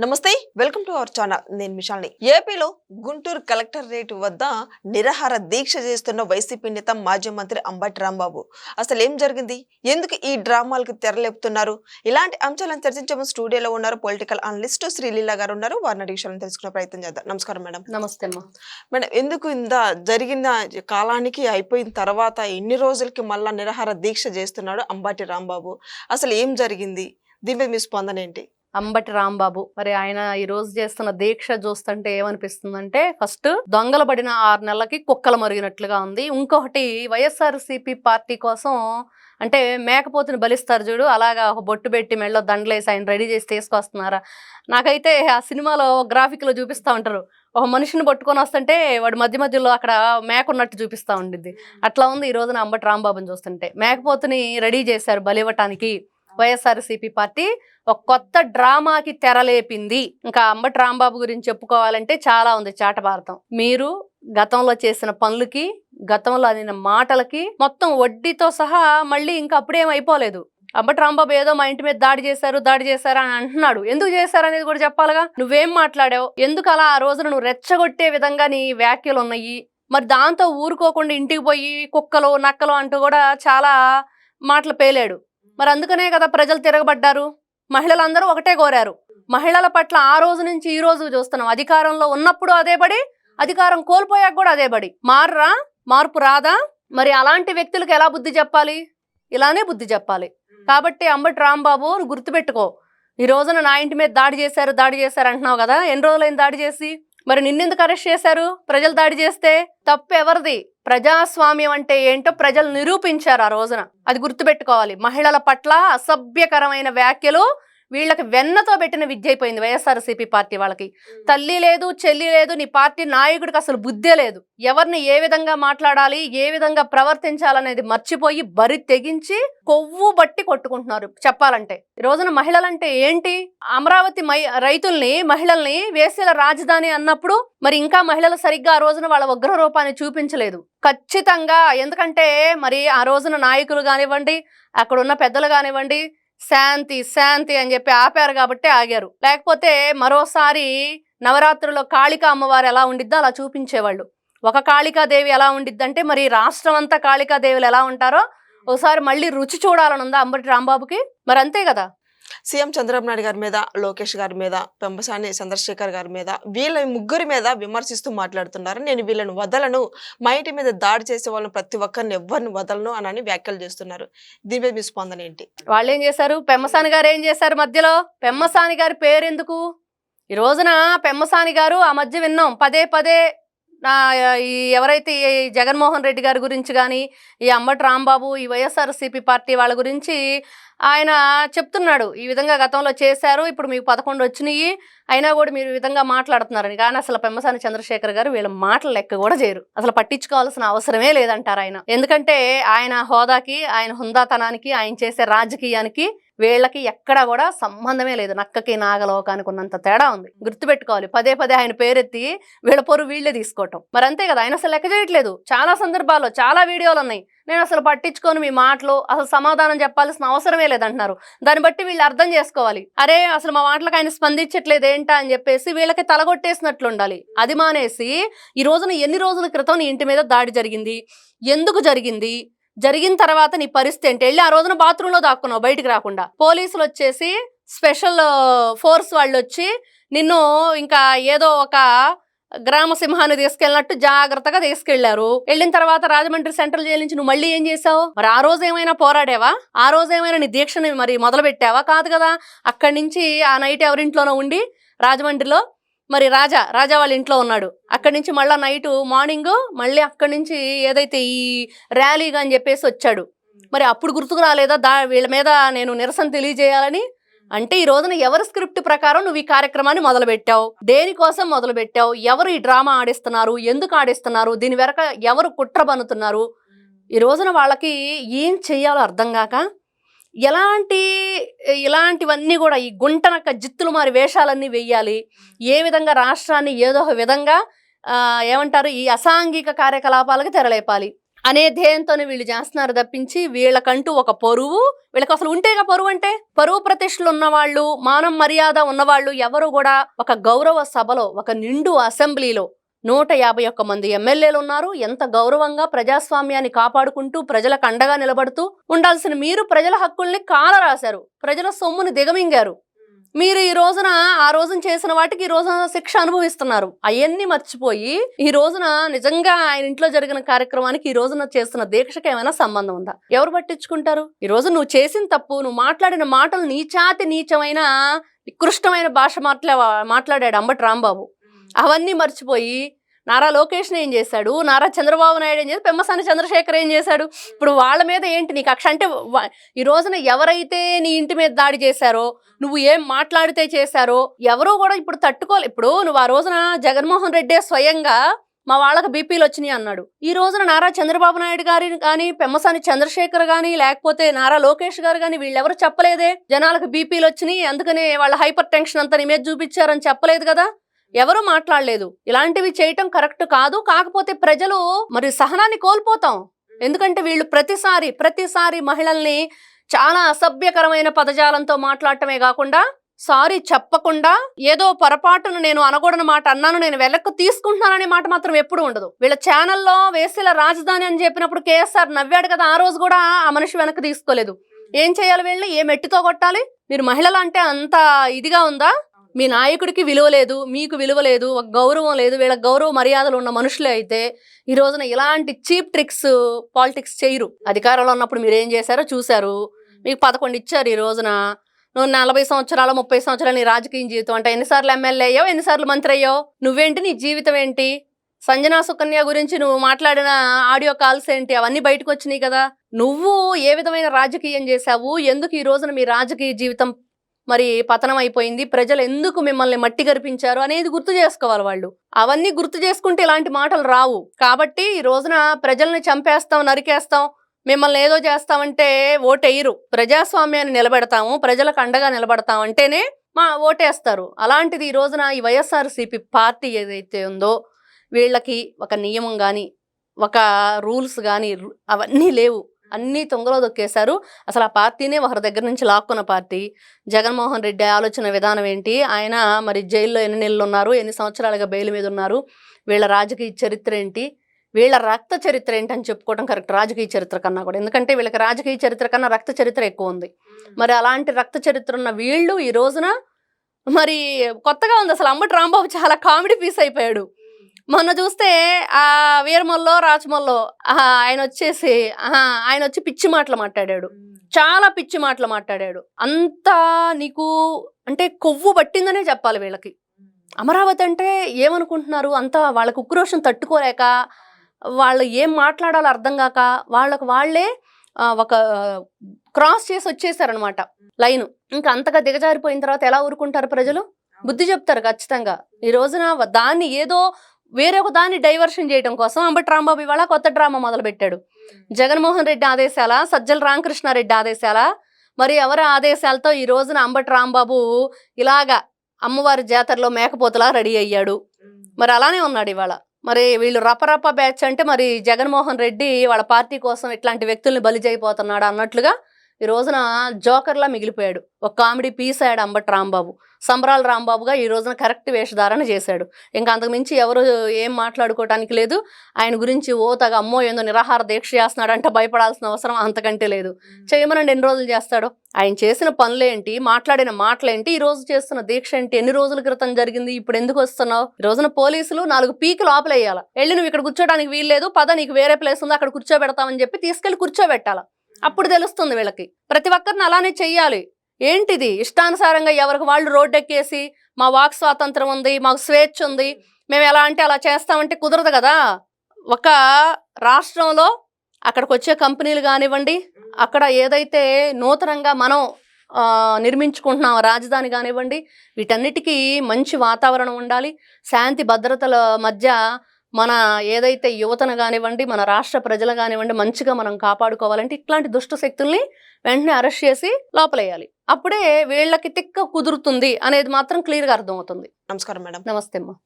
నమస్తే, welcome to our channel. నేను మిషాల్ని. ఏపీలో గుంటూరు కలెక్టరేట్ వద్ద నిరాహార దీక్ష చేస్తున్న వైసీపీ నేత మాజీ మంత్రి అంబటి రాంబాబు. అసలు ఏం జరిగింది? ఎందుకు ఈ డ్రామాలకు తెరలేపుతున్నారు? ఇలాంటి అంశాలను చర్చించే స్టూడియోలో ఉన్నారు పొలిటికల్ అనలిస్ట్ శ్రీలీల గారు ఉన్నారు. వారిని అడిగి విషయాలను తెలుసుకునే ప్రయత్నం చేద్దాం. నమస్కారం మేడం. నమస్తే అమ్మా. మేడం, ఎందుకు ఇంత జరిగిన కాలానికి అయిపోయిన తర్వాత ఎన్ని రోజులకి మళ్ళా నిరాహార దీక్ష చేస్తున్నాడు అంబటి రాంబాబు? అసలు ఏం జరిగింది? దీని మీద మీ స్పందన ఏంటి? అంబటి రాంబాబు మరి ఆయన ఈ రోజు చేస్తున్న దీక్ష చూస్తుంటే ఏమనిపిస్తుందంటే, ఫస్ట్ దొంగలు పడిన 6 నెలలకి కుక్కలు మరిగినట్లుగా ఉంది. ఇంకొకటి వైఎస్ఆర్సీపీ పార్టీ కోసం అంటే మేకపోతుని బలిస్తారు చూడు, అలాగా ఒక బొట్టు పెట్టి మెళ్ళో దండలేసి ఆయన రెడీ చేసి తీసుకొస్తున్నారా? నాకైతే ఆ సినిమాలో గ్రాఫిక్లో చూపిస్తూ ఉంటారు, ఒక మనిషిని పట్టుకొని వస్తుంటే వాడు మధ్య మధ్యలో అక్కడ మేక ఉన్నట్టు చూపిస్తూ ఉండిద్ది. అట్లా ఉంది ఈ రోజున అంబటి రాంబాబుని చూస్తుంటే. మేకపోతుని రెడీ చేశారు బలివ్వటానికి వైఎస్ఆర్సీపీ పార్టీ. ఒక కొత్త డ్రామాకి తెరలేపింది. ఇంకా అంబటి రాంబాబు గురించి చెప్పుకోవాలంటే చాలా ఉంది చాటభారతం. మీరు గతంలో చేసిన పనులకి, గతంలో అనిన మాటలకి మొత్తం వడ్డీతో సహా మళ్ళీ ఇంకా అప్పుడేం అయిపోలేదు. అంబటి రాంబాబు ఏదో మా ఇంటి మీద దాడి చేశారు అని అంటున్నాడు. ఎందుకు చేశారు అనేది కూడా చెప్పాలిగా. నువ్వేం మాట్లాడావు, ఎందుకు అలా ఆ రోజున నువ్వు రెచ్చగొట్టే విధంగా నీ వ్యాఖ్యలు ఉన్నాయి. మరి దాంతో ఊరుకోకుండా ఇంటికి పోయి కుక్కలు నక్కలు అంటూ కూడా చాలా మాటలు పేలాడు. మరి అందుకనే కదా ప్రజలు తిరగబడ్డారు. మహిళలందరూ ఒకటే కోరారు. మహిళల పట్ల ఆ రోజు నుంచి ఈ రోజు చూస్తున్నాం. అధికారంలో ఉన్నప్పుడు అదే బడి, అధికారం కోల్పోయాక కూడా అదే బడి. మార్పు రాదా? మరి అలాంటి వ్యక్తులకు ఎలా బుద్ధి చెప్పాలి? ఇలానే బుద్ధి చెప్పాలి. కాబట్టి అంబటి రాంబాబు గుర్తుపెట్టుకో, ఈ రోజున నా ఇంటి మీద దాడి చేశారు అంటున్నావు కదా, ఎన్ని రోజులైంది దాడి చేసి? మరి నిన్నెందుకు అరెస్ట్ చేశారు? ప్రజలు దాడి చేస్తే తప్పు ఎవరిది? ప్రజాస్వామ్యం అంటే ఏంటో ప్రజలు నిరూపించారు ఆ రోజున. అది గుర్తుపెట్టుకోవాలి. మహిళల పట్ల అసభ్యకరమైన వ్యాఖ్యలు వీళ్ళకి వెన్నతో పెట్టిన విద్య అయిపోయింది వైఎస్ఆర్సీపీ పార్టీ వాళ్ళకి. తల్లి లేదు, చెల్లి లేదు, నీ పార్టీ నాయకుడికి అసలు బుద్ధే లేదు. ఎవరిని ఏ విధంగా మాట్లాడాలి, ఏ విధంగా ప్రవర్తించాలనేది మర్చిపోయి బరి తెగించి కొవ్వు బట్టి కొట్టుకుంటున్నారు చెప్పాలంటే. ఈ రోజున మహిళలంటే ఏంటి? అమరావతి రైతుల్ని, మహిళల్ని వేసేల రాజధాని అన్నప్పుడు మరి ఇంకా మహిళలు సరిగ్గా ఆ రోజున వాళ్ళ ఉగ్ర రూపాన్ని చూపించలేదు. ఖచ్చితంగా. ఎందుకంటే మరి ఆ రోజున నాయకులు కానివ్వండి, అక్కడ ఉన్న పెద్దలు కానివ్వండి, శాంతి అని చెప్పి ఆపారు కాబట్టి ఆగారు. లేకపోతే మరోసారి నవరాత్రుల్లో కాళికా అమ్మవారు ఎలా ఉండిద్దో అలా చూపించేవాళ్ళు. ఒక కాళికాదేవి ఎలా ఉండిద్దంటే మరి రాష్ట్రం అంతా కాళికాదేవులు ఎలా ఉంటారో ఒకసారి మళ్ళీ రుచి చూడాలని ఉందా అంబటి రాంబాబుకి? మరి అంతే కదా. సీఎం చంద్రబాబు నాయుడు గారి మీద, లోకేష్ గారి మీద, పెంబసాని చంద్రశేఖర్ గారి మీద, వీళ్ళ ముగ్గురి మీద విమర్శిస్తూ మాట్లాడుతున్నారు. నేను వీళ్ళని వదలను, మా ఇంటి మీద దాడి చేసే వాళ్ళని ప్రతి ఒక్కరిని ఎవరిని వదలను అని వ్యాఖ్యలు చేస్తున్నారు. దీని మీద మీ స్పందన ఏంటి? వాళ్ళు ఏం చేశారు? పెమ్మసాని గారు ఏం చేశారు మధ్యలో? పెమ్మసాని గారి పేరెందుకు? ఈ రోజున పెమ్మసాని గారు ఆ మధ్య విన్నాం పదే ఈ ఎవరైతే ఈ జగన్మోహన్ రెడ్డి గారి గురించి కానీ, ఈ అంబటి రాంబాబు, ఈ వైఎస్ఆర్సీపీ పార్టీ వాళ్ళ గురించి ఆయన చెప్తున్నాడు. ఈ విధంగా గతంలో చేశారు, ఇప్పుడు మీకు 11 వచ్చినాయి, అయినా కూడా మీరు ఈ విధంగా మాట్లాడుతున్నారని. కానీ అసలు పెమ్మసాని చంద్రశేఖర్ గారు వీళ్ళ మాటలు లెక్క కూడా చేయరు. అసలు పట్టించుకోవాల్సిన అవసరమే లేదంటారు ఆయన. ఎందుకంటే ఆయన హోదాకి, ఆయన హుందాతనానికి, ఆయన చేసే రాజకీయానికి వీళ్ళకి ఎక్కడా కూడా సంబంధమే లేదు. నక్కకి నాగలోకానికి ఉన్నంత తేడా ఉంది. గుర్తుపెట్టుకోవాలి. పదే ఆయన పేరెత్తి వీళ్ళ పొరు వీళ్ళే తీసుకోవటం. మరి అంతే కదా. ఆయన అసలు లెక్క చేయట్లేదు. చాలా సందర్భాల్లో చాలా వీడియోలు ఉన్నాయి. నేను అసలు పట్టించుకొని మీ మాటలు, అసలు సమాధానం చెప్పాల్సిన అవసరమే లేదంటున్నారు. దాన్ని బట్టి వీళ్ళు అర్థం చేసుకోవాలి. అరే అసలు మా మాటలకు ఆయన స్పందించట్లేదు ఏంటా అని చెప్పేసి వీళ్ళకి తలగొట్టేసినట్లు ఉండాలి. అది మానేసి ఈ రోజున ఎన్ని రోజుల క్రితం నీ ఇంటి మీద దాడి జరిగింది, ఎందుకు జరిగింది, జరిగిన తర్వాత నీ పరిస్థితి ఏంటి? వెళ్ళి ఆ రోజున బాత్రూంలో దాక్కున్నావు బయటికి రాకుండా. పోలీసులు వచ్చేసి స్పెషల్ ఫోర్స్ వాళ్ళు వచ్చి నిన్ను ఇంకా ఏదో ఒక గ్రామ సింహాన్ని తీసుకెళ్ళినట్టు జాగ్రత్తగా తీసుకెళ్లారు. వెళ్ళిన తర్వాత రాజమండ్రి సెంట్రల్ జైలు నుంచి నువ్వు మళ్ళీ ఏం చేసావు? మరి ఆ రోజు ఏమైనా పోరాడావా? ఆ రోజు ఏమైనా నీ దీక్షని మరి మొదలు పెట్టావా? కాదు కదా. అక్కడి నుంచి ఆ నైట్ ఎవరింట్లోనో ఉండి రాజమండ్రిలో మరి రాజా వాళ్ళ ఇంట్లో ఉన్నాడు. అక్కడి నుంచి మళ్ళీ మార్నింగ్ మళ్ళీ అక్కడి నుంచి ఏదైతే ఈ ర్యాలీగా అని చెప్పేసి వచ్చాడు. మరి అప్పుడు గుర్తుకు రాలేదా వీళ్ళ మీద నేను నిరసన తెలియజేయాలని? అంటే ఈ రోజున ఎవరి స్క్రిప్ట్ ప్రకారం నువ్వు ఈ కార్యక్రమాన్ని మొదలుపెట్టావు? దేనికోసం మొదలుపెట్టావు? ఎవరు ఈ డ్రామా ఆడిస్తున్నారు? ఎందుకు ఆడిస్తున్నారు? దీని వెనక ఎవరు కుట్ర పన్నుతున్నారు? ఈ రోజున వాళ్ళకి ఏం చెయ్యాలో అర్థం కాక ఇలాంటివన్నీ కూడా ఈ గుంటనక్క జిత్తులు మారి వేషాలన్నీ వెయ్యాలి. ఏ విధంగా రాష్ట్రాన్ని ఏదో ఒక విధంగా ఏమంటారు, ఈ అసాంఘిక కార్యకలాపాలకు తెరలేపాలి. అనే ధ్యేయంతోనే వీళ్ళు చేస్తున్నారు తప్పించి వీళ్ళకంటూ ఒక పరువు, వీళ్ళకి అసలు ఉంటేగా పరువు అంటే, పరువు ప్రతిష్టలు ఉన్నవాళ్ళు, మానం మర్యాద ఉన్నవాళ్ళు ఎవరు కూడా ఒక గౌరవ సభలో, ఒక నిండు అసెంబ్లీలో 151 మంది ఎమ్మెల్యేలు ఉన్నారు. ఎంత గౌరవంగా ప్రజాస్వామ్యాన్ని కాపాడుకుంటూ ప్రజలకు అండగా నిలబడుతూ ఉండాల్సిన మీరు ప్రజల హక్కుల్ని కాలరాశారు, ప్రజల సొమ్ముని దిగమింగారు. మీరు ఈ రోజున ఆ రోజున చేసిన వాటికి ఈ రోజున శిక్ష అనుభవిస్తున్నారు. అవన్నీ మర్చిపోయి ఈ రోజున నిజంగా ఆయన ఇంట్లో జరిగిన కార్యక్రమానికి ఈ రోజున చేస్తున్న దీక్షకి ఏమైనా సంబంధం ఉందా? ఎవరు పట్టించుకుంటారు? ఈ రోజు నువ్వు చేసిన తప్పు, నువ్వు మాట్లాడిన మాటలు నీచాతి నీచమైన నికృష్టమైన భాష మాట్లాడాడు అంబటి రాంబాబు. అవన్నీ మర్చిపోయి నారా లోకేష్ ఏం చేశాడు, నారా చంద్రబాబు నాయుడు ఏం చేశాడు, పెమ్మసాని చంద్రశేఖర్ ఏం చేశాడు? ఇప్పుడు వాళ్ళ మీద ఏంటి నీకు కక్ష? అంటే ఈ రోజున ఎవరైతే నీ ఇంటి మీద దాడి చేశారో, నువ్వు ఏం మాట్లాడితే చేశారో ఎవరో కూడా ఇప్పుడు తట్టుకోలే. ఇప్పుడు నువ్వు ఆ రోజున జగన్మోహన్ రెడ్డి స్వయంగా మా వాళ్ళకి బీపీలు వచ్చినాయి అన్నాడు. ఈ రోజున నారా చంద్రబాబు నాయుడు గారి కానీ, పెమ్మసాని చంద్రశేఖర్ కానీ, లేకపోతే నారా లోకేష్ గారు కానీ వీళ్ళెవరు చెప్పలేదే జనాలకు బీపీలు వచ్చినాయి, అందుకనే వాళ్ళ హైపర్ టెన్షన్ అంతా నీ మీద చూపించారని చెప్పలేదు కదా, ఎవరు మాట్లాడలేదు. ఇలాంటివి చేయటం కరెక్ట్ కాదు. కాకపోతే ప్రజలు మరి సహనాన్ని కోల్పోతాం. ఎందుకంటే వీళ్ళు ప్రతిసారి మహిళల్ని చాలా అసభ్యకరమైన పదజాలంతో మాట్లాడటమే కాకుండా, సారీ చెప్పకుండా, ఏదో పొరపాటును నేను అనకూడని మాట అన్నాను, నేను వెనక్కి తీసుకుంటున్నాననే మాట మాత్రం ఎప్పుడు ఉండదు. వీళ్ళ ఛానల్లో వేసేల రాజధాని అని చెప్పినప్పుడు కేఎస్ఆర్ నవ్వాడు కదా, ఆ రోజు కూడా ఆ మనిషి వెనక్కి తీసుకోలేదు. ఏం చేయాలి? వీళ్ళని ఏ మెట్టితో కొట్టాలి? మీరు మహిళలు అంటే అంత ఇదిగా ఉందా? మీ నాయకుడికి విలువ లేదు, మీకు విలువ లేదు, ఒక గౌరవం లేదు. వీళ్ళ గౌరవ మర్యాదలు ఉన్న మనుషులే అయితే ఈ రోజున ఇలాంటి చీప్ ట్రిక్స్ పాలిటిక్స్ చేయరు. అధికారంలో ఉన్నప్పుడు మీరు ఏం చేశారో చూశారు. మీకు 11 ఇచ్చారు. ఈ రోజున నువ్వు 40 సంవత్సరాలు 30 సంవత్సరాలు నీ రాజకీయ జీవితం అంటే ఎన్నిసార్లు ఎమ్మెల్యే అయ్యావు, ఎన్నిసార్లు మంత్రి అయ్యావు? నువ్వేంటి, నీ జీవితం ఏంటి? సంజనా సుకన్య గురించి నువ్వు మాట్లాడిన ఆడియో కాల్స్ ఏంటి? అవన్నీ బయటకు వచ్చినాయి కదా. నువ్వు ఏ విధమైన రాజకీయం చేశావు? ఎందుకు ఈ రోజున మీ రాజకీయ జీవితం మరి పతనం అయిపోయింది? ప్రజలు ఎందుకు మిమ్మల్ని మట్టి గరిపించారు అనేది గుర్తు చేసుకోవాలి వాళ్ళు. అవన్నీ గుర్తు చేసుకుంటే ఇలాంటి మాటలు రావు. కాబట్టి ఈ రోజున ప్రజల్ని చంపేస్తాం, నరికేస్తాం, మిమ్మల్ని ఏదో చేస్తామంటే ఓటెయ్యరు. ప్రజాస్వామ్యాన్ని నిలబెడతాము, ప్రజలకు అండగా నిలబడతాం అంటేనే మా ఓటేస్తారు. అలాంటిది ఈ రోజున ఈ వైఎస్ఆర్సీపీ పార్టీ ఏదైతే ఉందో వీళ్ళకి ఒక నియమం కానీ, ఒక రూల్స్ కానీ అవన్నీ లేవు. అన్నీ తొంగలో దొక్కేశారు. అసలు ఆ పార్టీనే ఒకరి దగ్గర నుంచి లాక్కున్న పార్టీ. జగన్మోహన్ రెడ్డి ఆలోచన విధానం ఏంటి? ఆయన మరి జైల్లో ఎన్ని నెలలు ఉన్నారు, ఎన్ని సంవత్సరాలుగా బెయిల్ మీద ఉన్నారు, వీళ్ళ రాజకీయ చరిత్ర ఏంటి, వీళ్ళ రక్త చరిత్ర ఏంటి అని చెప్పుకోవడం కరెక్ట్ రాజకీయ చరిత్ర కన్నా కూడా. ఎందుకంటే వీళ్ళకి రాజకీయ చరిత్ర కన్నా రక్త చరిత్ర ఎక్కువ ఉంది. మరి అలాంటి రక్త చరిత్ర ఉన్న వీళ్ళు ఈ రోజున మరి కొత్తగా ఉంది. అసలు అంబటి రాంబాబు చాలా కామెడీ పీస్ అయిపోయాడు. మొన్న చూస్తే ఆ వీరమల్లో రాచమల్లో ఆయన వచ్చి పిచ్చి మాటలు మాట్లాడాడు, చాలా పిచ్చి మాటలు మాట్లాడాడు. అంతా నీకు అంటే కొవ్వు పట్టిందనే చెప్పాలి వీళ్ళకి. అమరావతి అంటే ఏమనుకుంటున్నారు? అంతా వాళ్ళకి ఉక్రోషం తట్టుకోలేక, వాళ్ళు ఏం మాట్లాడాలో అర్థం కాక వాళ్ళకు వాళ్ళే ఒక క్రాస్ చేసి వచ్చేసారనమాట లైన్. ఇంకా అంతగా దిగజారిపోయిన తర్వాత ఎలా ఊరుకుంటారు ప్రజలు? బుద్ధి చెప్తారు ఖచ్చితంగా. ఈ రోజున దాన్ని ఏదో వేరే ఒక దాన్ని డైవర్షన్ చేయడం కోసం అంబటి రాంబాబు ఇవాళ కొత్త డ్రామా మొదలుపెట్టాడు. జగన్మోహన్ రెడ్డి ఆదేశాల, సజ్జల రామకృష్ణారెడ్డి ఆదేశాల, మరి ఎవరి ఆదేశాలతో ఈ రోజున అంబటి రాంబాబు ఇలాగా అమ్మవారి జాతరలో మేకపోతలా రెడీ అయ్యాడు. మరి అలానే ఉన్నాడు ఇవాళ. మరి వీళ్ళు రపరప బ్యాచ్ అంటే మరి జగన్మోహన్ రెడ్డి వాళ్ళ పార్టీ కోసం ఇట్లాంటి వ్యక్తుల్ని బలి చేయబోతున్నాడు అన్నట్లుగా ఈ రోజున జోకర్లా మిగిలిపోయాడు. ఒక కామెడీ పీస్ అయ్యాడు అంబటి రాంబాబు. సంబరాల రాంబాబుగా ఈ రోజున కరెక్ట్ వేషధారణ చేశాడు. ఇంకా అంతకుమించి ఎవరు ఏం మాట్లాడుకోవటానికి లేదు. ఆయన గురించి తగ అమ్మో ఏందో నిరాహార దీక్ష చేస్తున్నాడు అంటే భయపడాల్సిన అవసరం అంతకంటే లేదు. చేయమనండి, ఎన్ని రోజులు చేస్తాడు? ఆయన చేసిన పనులేంటి, మాట్లాడిన మాటలేంటి, ఈ రోజు చేస్తున్న దీక్ష ఏంటి, ఎన్ని రోజుల క్రితం జరిగింది, ఇప్పుడు ఎందుకు వస్తున్నావు? ఈ రోజున పోలీసులు 4 పీకి లోపలేయాల, వెళ్ళి నువ్వు ఇక్కడ కూర్చోడానికి వీల్లేదు, పద నీకు వేరే ప్లేస్ ఉంది అక్కడ కూర్చోబెడతామని చెప్పి తీసుకెళ్లి కూర్చోబెట్టాల. అప్పుడు తెలుస్తుంది వీళ్ళకి. ప్రతి ఒక్కరిని అలానే చెయ్యాలి. ఏంటిది ఇష్టానుసారంగా ఎవరికి వాళ్ళు రోడ్డెక్కేసి మా వాక్ స్వాతంత్రం ఉంది, మాకు స్వేచ్ఛ ఉంది, మేము ఎలా అంటే అలా చేస్తామంటే కుదరదు కదా. ఒక రాష్ట్రంలో అక్కడికి వచ్చే కంపెనీలు కానివ్వండి, అక్కడ ఏదైతే నూతనంగా మనం నిర్మించుకుంటున్నాం రాజధాని కానివ్వండి, వీటన్నిటికీ మంచి వాతావరణం ఉండాలి. శాంతి భద్రతల మధ్య మన ఏదైతే యువతను కానివ్వండి, మన రాష్ట్ర ప్రజలు కానివ్వండి మంచిగా మనం కాపాడుకోవాలంటే ఇట్లాంటి దుష్ట శక్తుల్ని వెంటనే అరెస్ట్ చేసి లోపలేయాలి. అప్పుడే వీళ్ళకి తిక్క కుదురుతుంది అనేది మాత్రం క్లియర్గా అర్థమవుతుంది. నమస్కారం మేడం. నమస్తే అమ్మా.